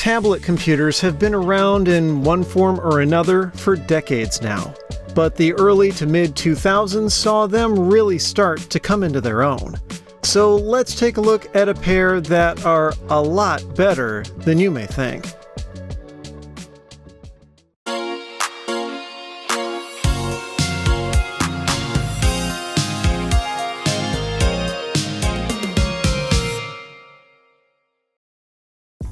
tablet computers have been around in one form or another for decades now, but the early to mid-2000s saw them really start to come into their own. So let's take a look at a pair that are a lot better than you may think.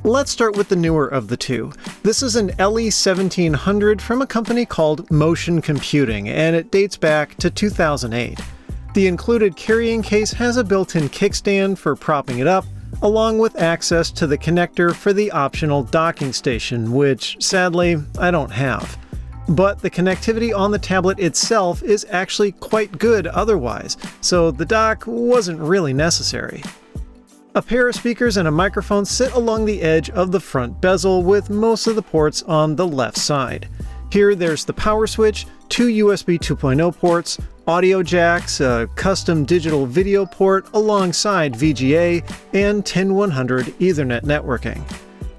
Let's start with the newer of the two. This is an LE1700 from a company called Motion Computing, and it dates back to 2008. The included carrying case has a built-in kickstand for propping it up, along with access to the connector for the optional docking station, which, sadly, I don't have. But the connectivity on the tablet itself is actually quite good otherwise, so the dock wasn't really necessary. A pair of speakers and a microphone sit along the edge of the front bezel with most of the ports on the left side. Here there's the power switch, two USB 2.0 ports, audio jacks, a custom digital video port alongside VGA, and 10100 Ethernet networking.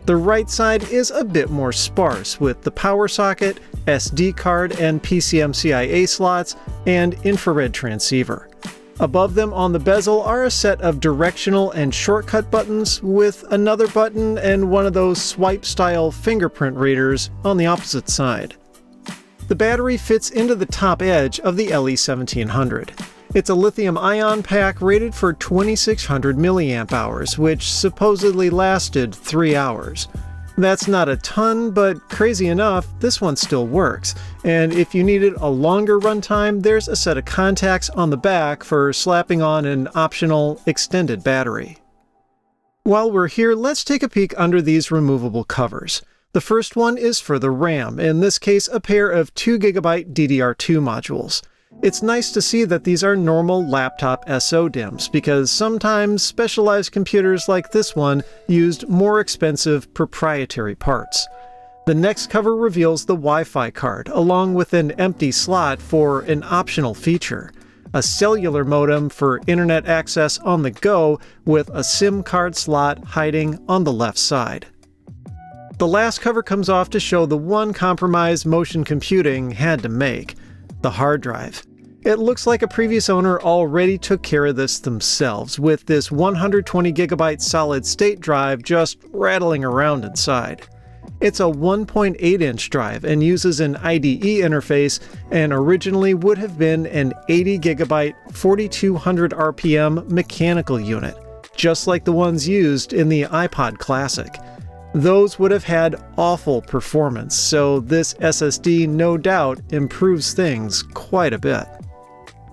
The right side is a bit more sparse with the power socket, SD card and PCMCIA slots, and infrared transceiver. Above them on the bezel are a set of directional and shortcut buttons with another button and one of those swipe-style fingerprint readers on the opposite side. The battery fits into the top edge of the LE1700. It's a lithium-ion pack rated for 2600 mAh, which supposedly lasted 3 hours. That's not a ton, but crazy enough, this one still works, and if you needed a longer runtime, there's a set of contacts on the back for slapping on an optional extended battery. While we're here, let's take a peek under these removable covers. The first one is for the RAM, in this case a pair of 2GB DDR2 modules. It's nice to see that these are normal laptop SO-DIMMs, because sometimes specialized computers like this one used more expensive proprietary parts. The next cover reveals the Wi-Fi card, along with an empty slot for an optional feature, a cellular modem for internet access on the go with a SIM card slot hiding on the left side. The last cover comes off to show the one compromise Motion Computing had to make: the hard drive. It looks like a previous owner already took care of this themselves, with this 120GB solid-state drive just rattling around inside. It's a 1.8-inch drive and uses an IDE interface, and originally would have been an 80GB 4200 RPM mechanical unit, just like the ones used in the iPod Classic. Those would have had awful performance, so this SSD no doubt improves things quite a bit.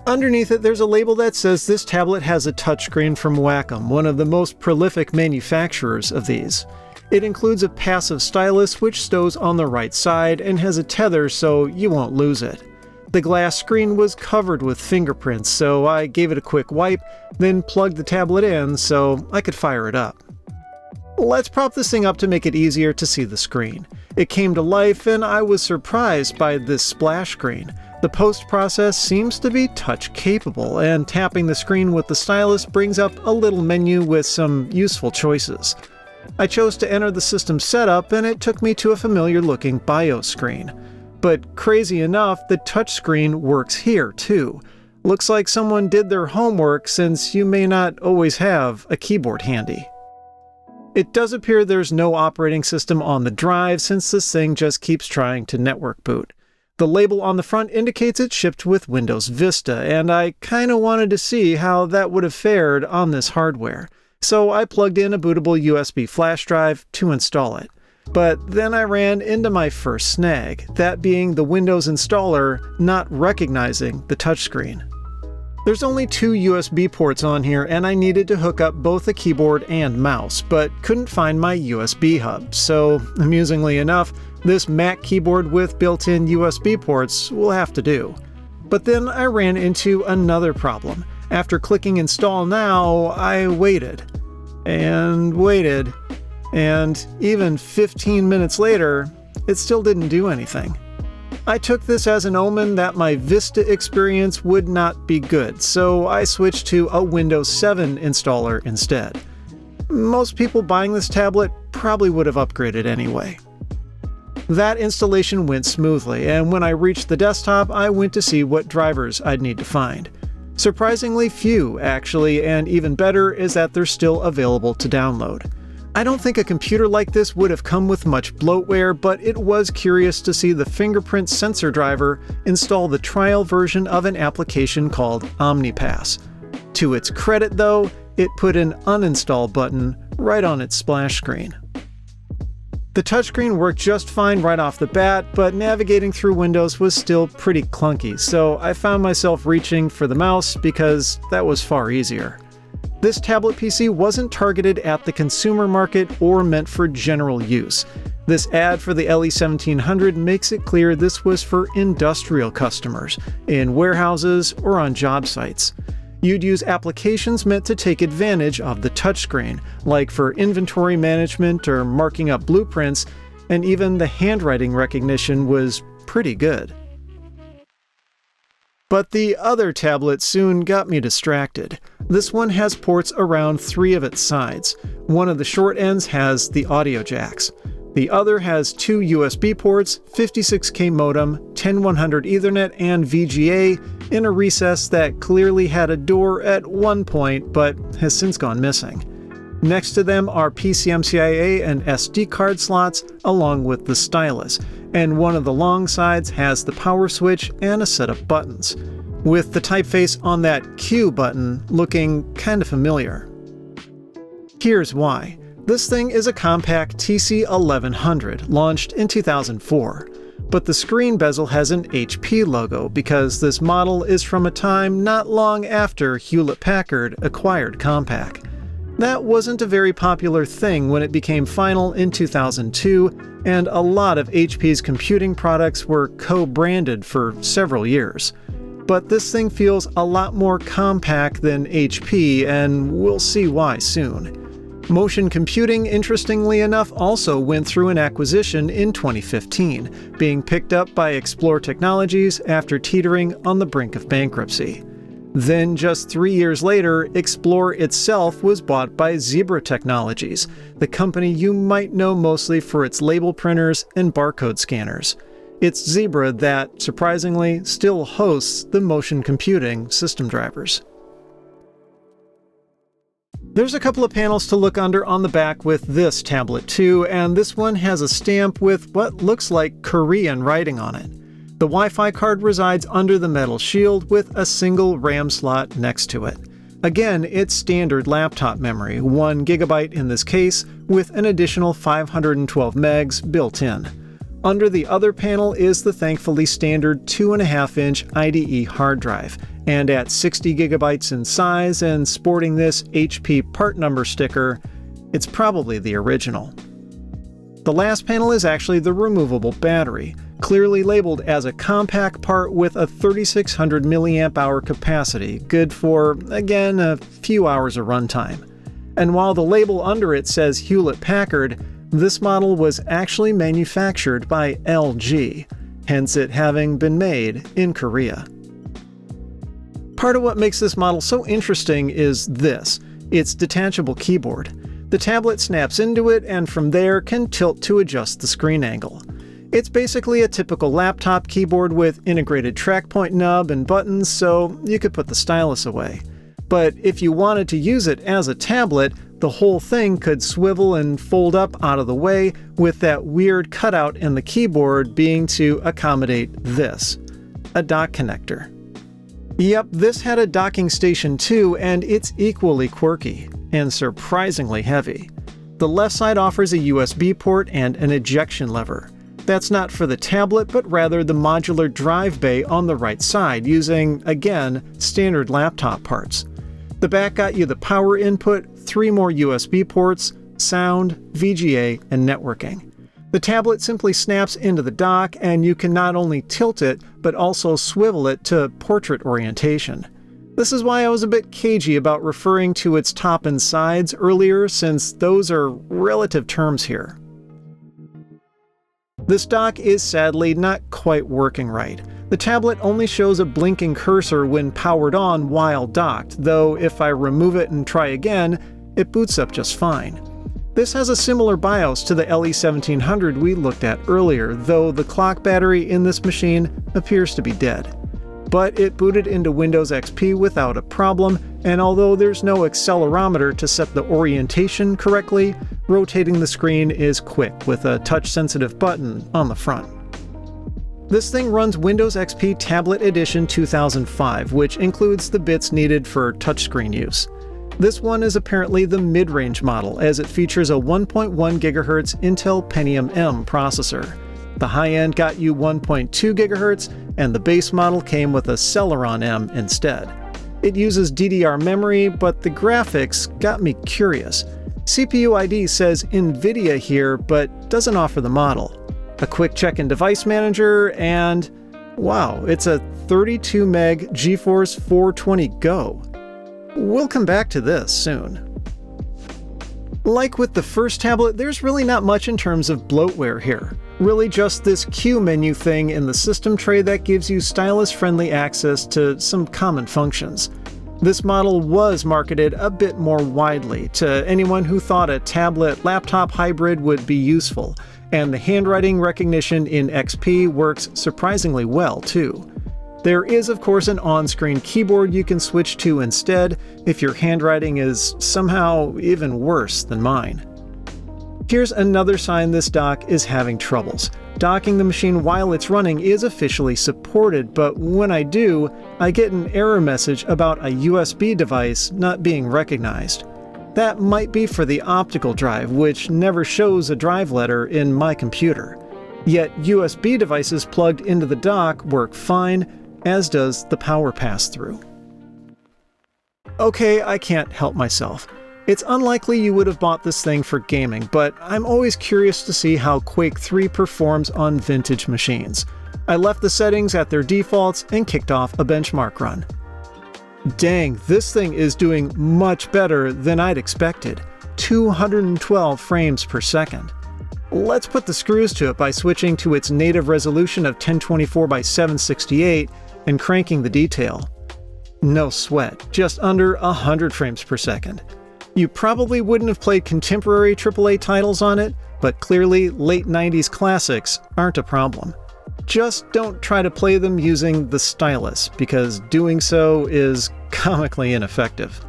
Underneath it, there's a label that says this tablet has a touchscreen from Wacom, one of the most prolific manufacturers of these. It includes a passive stylus which stows on the right side and has a tether so you won't lose it. The glass screen was covered with fingerprints, so I gave it a quick wipe, then plugged the tablet in so I could fire it up. Let's prop this thing up to make it easier to see the screen. It came to life and I was surprised by this splash screen. The post-process seems to be touch-capable, and tapping the screen with the stylus brings up a little menu with some useful choices. I chose to enter the system setup, and it took me to a familiar-looking BIOS screen. But crazy enough, the touchscreen works here too. Looks like someone did their homework, since you may not always have a keyboard handy. It does appear there's no operating system on the drive, since this thing just keeps trying to network boot. The label on the front indicates it's shipped with Windows Vista, and I kinda wanted to see how that would have fared on this hardware. So I plugged in a bootable USB flash drive to install it. But then I ran into my first snag, that being the Windows installer not recognizing the touchscreen. There's only 2 USB ports on here, and I needed to hook up both a keyboard and mouse, but couldn't find my USB hub, so amusingly enough, this Mac keyboard with built-in USB ports will have to do. But then I ran into another problem. After clicking Install Now, I waited, and waited, and even 15 minutes later, it still didn't do anything. I took this as an omen that my Vista experience would not be good, so I switched to a Windows 7 installer instead. most people buying this tablet probably would have upgraded anyway. That installation went smoothly, and when I reached the desktop, I went to see what drivers I'd need to find. Surprisingly few, actually, and even better is that they're still available to download. I don't think a computer like this would have come with much bloatware, but it was curious to see the fingerprint sensor driver install the trial version of an application called OmniPass. To its credit, though, it put an uninstall button right on its splash screen. The touchscreen worked just fine right off the bat, but navigating through windows was still pretty clunky, so I found myself reaching for the mouse because that was far easier. This tablet PC wasn't targeted at the consumer market or meant for general use. This ad for the LE1700 makes it clear this was for industrial customers, in warehouses or on job sites. You'd use applications meant to take advantage of the touchscreen, like for inventory management or marking up blueprints, and even the handwriting recognition was pretty good. But the other tablet soon got me distracted. This one has ports around 3 of its sides. One of the short ends has the audio jacks. The other has 2 USB ports, 56K modem, 10100 Ethernet, and VGA in a recess that clearly had a door at one point but has since gone missing. Next to them are PCMCIA and SD card slots along with the stylus, and one of the long sides has the power switch and a set of buttons, with the typeface on that Q button looking kinda familiar. Here's why. This thing is a compact TC1100, launched in 2004. But the screen bezel has an HP logo because this model is from a time not long after Hewlett-Packard acquired Compaq. That wasn't a very popular thing when it became final in 2002, and a lot of HP's computing products were co-branded for several years. But this thing feels a lot more compact than HP, and we'll see why soon. Motion Computing, interestingly enough, also went through an acquisition in 2015, being picked up by Explore Technologies after teetering on the brink of bankruptcy. Then, just 3 years later, Explore itself was bought by Zebra Technologies, the company you might know mostly for its label printers and barcode scanners. It's Zebra that, surprisingly, still hosts the Motion Computing system drivers. There's a couple of panels to look under on the back with this tablet too, and this one has a stamp with what looks like Korean writing on it. The Wi-Fi card resides under the metal shield with a single RAM slot next to it. Again, it's standard laptop memory, 1 GB in this case, with an additional 512 megs built in. Under the other panel is the thankfully standard 2.5-inch IDE hard drive, and at 60 GB in size and sporting this HP part number sticker, it's probably the original. The last panel is actually the removable battery, clearly labeled as a compact part with a 3600 mAh capacity, good for, again, a few hours of runtime. And while the label under it says Hewlett-Packard, this model was actually manufactured by LG, hence it having been made in Korea. Part of what makes this model so interesting is this, its detachable keyboard. The tablet snaps into it and from there can tilt to adjust the screen angle. It's basically a typical laptop keyboard with integrated track point nub and buttons, so you could put the stylus away. But if you wanted to use it as a tablet, the whole thing could swivel and fold up out of the way, with that weird cutout in the keyboard being to accommodate this, a dock connector. Yep, this had a docking station too, and it's equally quirky, and surprisingly heavy. The left side offers a USB port and an ejection lever. That's not for the tablet, but rather the modular drive bay on the right side, using, again, standard laptop parts. The back got you the power input, 3 more USB ports, sound, VGA, and networking. The tablet simply snaps into the dock, and you can not only tilt it, but also swivel it to portrait orientation. This is why I was a bit cagey about referring to its top and sides earlier, since those are relative terms here. This dock is sadly not quite working right. The tablet only shows a blinking cursor when powered on while docked, though if I remove it and try again, It boots up just fine. This has a similar BIOS to the LE1700 we looked at earlier, though the clock battery in this machine appears to be dead. But it booted into Windows XP without a problem, and although there's no accelerometer to set the orientation correctly, rotating the screen is quick with a touch-sensitive button on the front. This thing runs Windows XP Tablet Edition 2005, which includes the bits needed for touchscreen use. This one is apparently the mid-range model, as it features a 1.1 GHz Intel Pentium M processor. The high-end got you 1.2 GHz, and the base model came with a Celeron M instead. It uses DDR memory, but the graphics got me curious. CPU ID says NVIDIA here, but doesn't offer the model. A quick check in Device Manager, and wow, it's a 32 meg GeForce 420 Go. We'll come back to this soon. Like with the first tablet, there's really not much in terms of bloatware here. Really just this Q menu thing in the system tray that gives you stylus-friendly access to some common functions. This model was marketed a bit more widely to anyone who thought a tablet-laptop hybrid would be useful, and the handwriting recognition in XP works surprisingly well too. There is of course an on-screen keyboard you can switch to instead if your handwriting is somehow even worse than mine. Here's another sign this dock is having troubles. Docking the machine while it's running is officially supported, but when I do, I get an error message about a USB device not being recognized. That might be for the optical drive, which never shows a drive letter in my computer. Yet USB devices plugged into the dock work fine, as does the power pass-through. Okay, I can't help myself. It's unlikely you would have bought this thing for gaming, but I'm always curious to see how Quake 3 performs on vintage machines. I left the settings at their defaults and kicked off a benchmark run. Dang, this thing is doing much better than I'd expected. 212 frames per second. Let's put the screws to it by switching to its native resolution of 1024 by 768 and cranking the detail. No sweat, just under 100 frames per second. You probably wouldn't have played contemporary AAA titles on it, but clearly late 90s classics aren't a problem. Just don't try to play them using the stylus, because doing so is comically ineffective.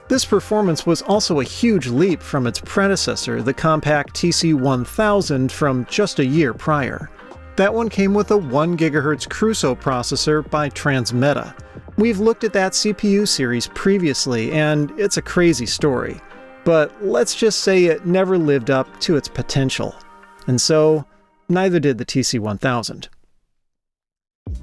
This performance was also a huge leap from its predecessor, the compact TC-1000 from just a year prior. That one came with a 1 GHz Crusoe processor by Transmeta. We've looked at that CPU series previously, and it's a crazy story. But let's just say it never lived up to its potential. And so, neither did the TC-1000.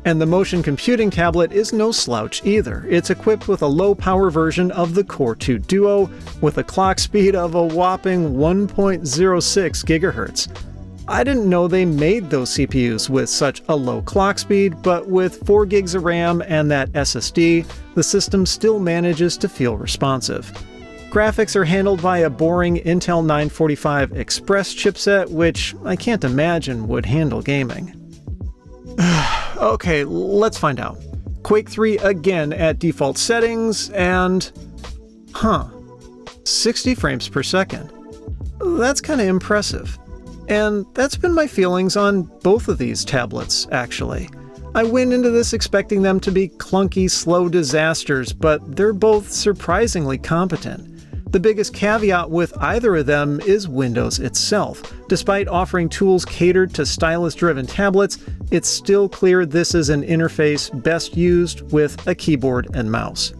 And the motion computing tablet is no slouch either. It's equipped with a low-power version of the Core 2 Duo, with a clock speed of a whopping 1.06 GHz. I didn't know they made those CPUs with such a low clock speed, but with 4 gigs of RAM and that SSD, the system still manages to feel responsive. Graphics are handled by a boring Intel 945 Express chipset, which I can't imagine would handle gaming. Okay, let's find out. Quake 3 again at default settings, and 60 frames per second. That's kinda impressive. And that's been my feelings on both of these tablets, actually. I went into this expecting them to be clunky, slow disasters, but they're both surprisingly competent. The biggest caveat with either of them is Windows itself. Despite offering tools catered to stylus-driven tablets, it's still clear this is an interface best used with a keyboard and mouse.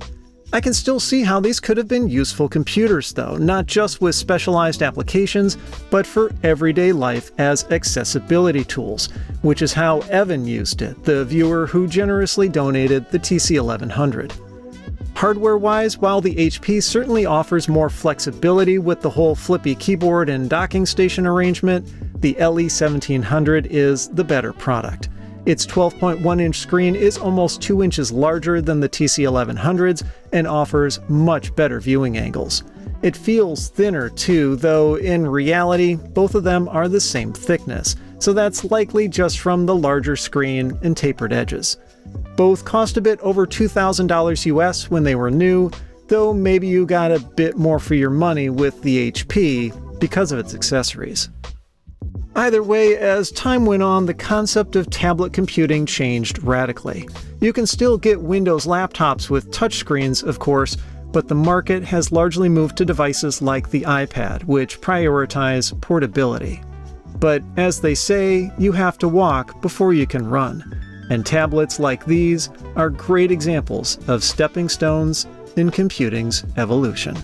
I can still see how these could have been useful computers though, not just with specialized applications, but for everyday life as accessibility tools, which is how Evan used it, the viewer who generously donated the TC-1100. Hardware-wise, while the HP certainly offers more flexibility with the whole flippy keyboard and docking station arrangement, the LE1700 is the better product. Its 12.1-inch screen is almost 2 inches larger than the TC-1100's and offers much better viewing angles. It feels thinner too, though in reality, both of them are the same thickness, so that's likely just from the larger screen and tapered edges. Both cost a bit over $2,000 US when they were new. though maybe you got a bit more for your money with the HP because of its accessories. Either way, as time went on, the concept of tablet computing changed radically. You can still get Windows laptops with touchscreens, of course, but the market has largely moved to devices like the iPad, which prioritize portability. But as they say, you have to walk before you can run, and tablets like these are great examples of stepping stones in computing's evolution.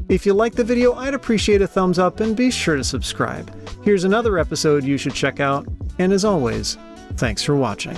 If you liked the video, I'd appreciate a thumbs up and be sure to subscribe. Here's another episode you should check out, and as always, thanks for watching.